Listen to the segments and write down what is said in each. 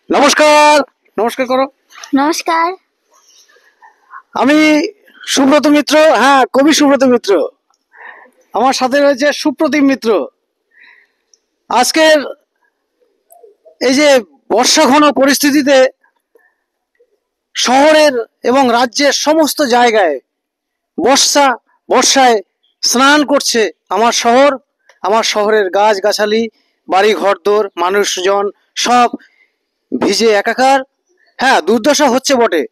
নমস্কার, নমস্কার করো। নমস্কার। আমি সুব্রত মিত্র, হ্যাঁ কবি সুব্রত মিত্র। আমার সাথে রয়েছে সুপ্রতিম মিত্র। আজকের এই যে বর্ষা ঘন পরিস্থিতিতে শহরের এবং রাজ্যের সমস্ত জায়গায় বর্ষায় স্নান করছে আমার শহর। আমার শহরের গাছগাছালি, বাড়ি ঘরদোর, মানুষজন সব ভিজে একাকার। হ্যাঁ, দুর্দশা হচ্ছে বটে,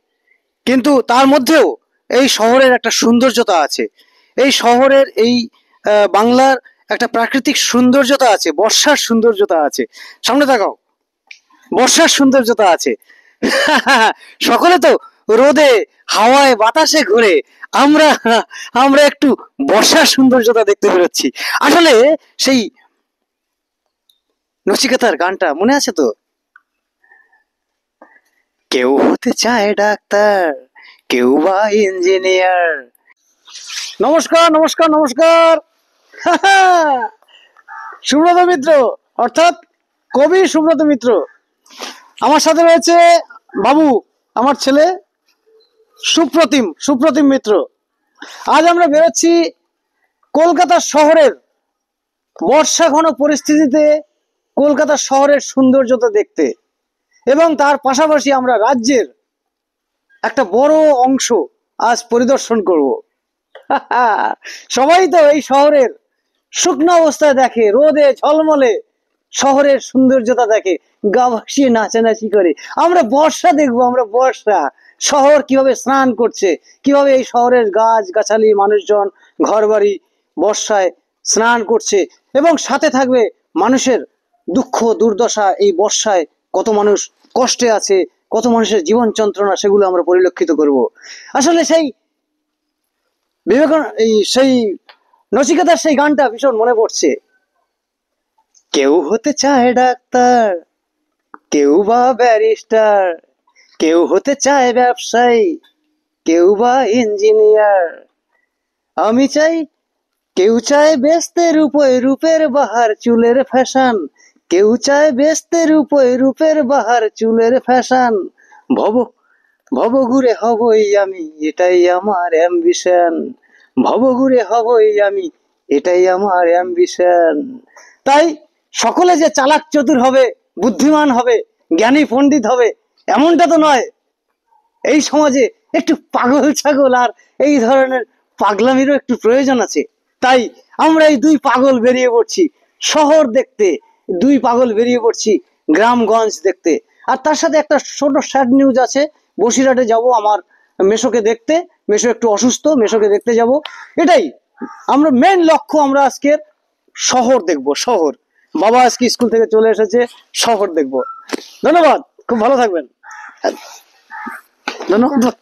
কিন্তু তার মধ্যেও এই শহরের একটা সৌন্দর্যতা আছে। এই শহরের এই বাংলার একটা প্রাকৃতিক সৌন্দর্যতা আছে, বর্ষার সৌন্দর্যতা আছে। সামনে তাকাও, বর্ষার সৌন্দর্যতা আছে। সকলে তো রোদে হাওয়ায় বাতাসে ঘুরে, আমরা আমরা একটু বর্ষার সৌন্দর্যতা দেখতে বেরোচ্ছি। আসলে সেই নচিকেতার গানটা মনে আছে তো? কেউ হতে চায় ডাক্তার, কেউ বা ইঞ্জিনিয়ার। নমস্কার, নমস্কার, নমস্কার। সুব্রত মিত্র, অর্থাৎ কবি সুব্রত মিত্র। আমার সাথে রয়েছে বাবু, আমার ছেলে সুপ্রতিম মিত্র। আজ আমরা বেরোচ্ছি কলকাতা শহরের বর্ষা ঘন পরিস্থিতিতে কলকাতা শহরের সৌন্দর্যতা দেখতে, এবং তার পাশাপাশি আমরা রাজ্যের একটা বড় অংশ আজ পরিদর্শন করব। সবাই তো এই শহরের শুকনো অবস্থায় দেখে, রোদে ঝলমলে শহরের সৌন্দর্যতা দেখে, গা ভাসিয়ে নাচানাচি করে। আমরা বর্ষা দেখবো, আমরা বর্ষা, শহর কিভাবে স্নান করছে, কিভাবে এই শহরের গাছ গাছালি, মানুষজন, ঘরবাড়ি বর্ষায় স্নান করছে, এবং সাথে থাকবে মানুষের দুঃখ দুর্দশা। এই বর্ষায় কত মানুষ কষ্টে আছে, কত মানুষের জীবন যন্ত্রণা, সেগুলো আমরা পরিলক্ষিত করব। আসলে সেই নচিকেতার সেই গানটা ভীষণ মনে পড়ছে। কেউ হতে চায় ডাক্তার, কেউ বা ব্যারিস্টার, কেউ হতে চায় ব্যবসায়ী, কেউ বা ইঞ্জিনিয়ার। আমি চাই, কেউ চায় বেচতে রূপে রূপের বাহার চুলের ফ্যাশন, কেউ চায় বেচতে রূপের বাহার চুলের ফ্যাশন। ভব ভবঘুরে হবই আমি, এটাই আমার অ্যাম্বিশন। ভবঘুরে হবই আমি, এটাই আমার অ্যাম্বিশন। তাই সকলে যে চালাক চতুর হবে, বুদ্ধিমান হবে, জ্ঞানী পণ্ডিত হবে, এমনটা তো নয়। এই সমাজে একটু পাগল ছাগল আর এই ধরনের পাগলামিরও একটু প্রয়োজন আছে। তাই আমরা এই দুই পাগল বেরিয়ে পড়ছি শহর দেখতে, দুই পাগল বেরিয়ে পড়ছি গ্রামগঞ্জ দেখতে। আর তার সাথে একটা ছোট স্যাড নিউজ আছে, বসিরহাটে যাব আমার মেসোকে দেখতে। মেসো একটু অসুস্থ, মেসোকে দেখতে যাব। এটাই আমরা মেন লক্ষ্য। আমরা আজকের শহর দেখব, শহর। বাবা আজকে স্কুল থেকে চলে এসেছে, শহর দেখব। ধন্যবাদ, খুব ভালো থাকবেন। ধন্যবাদ।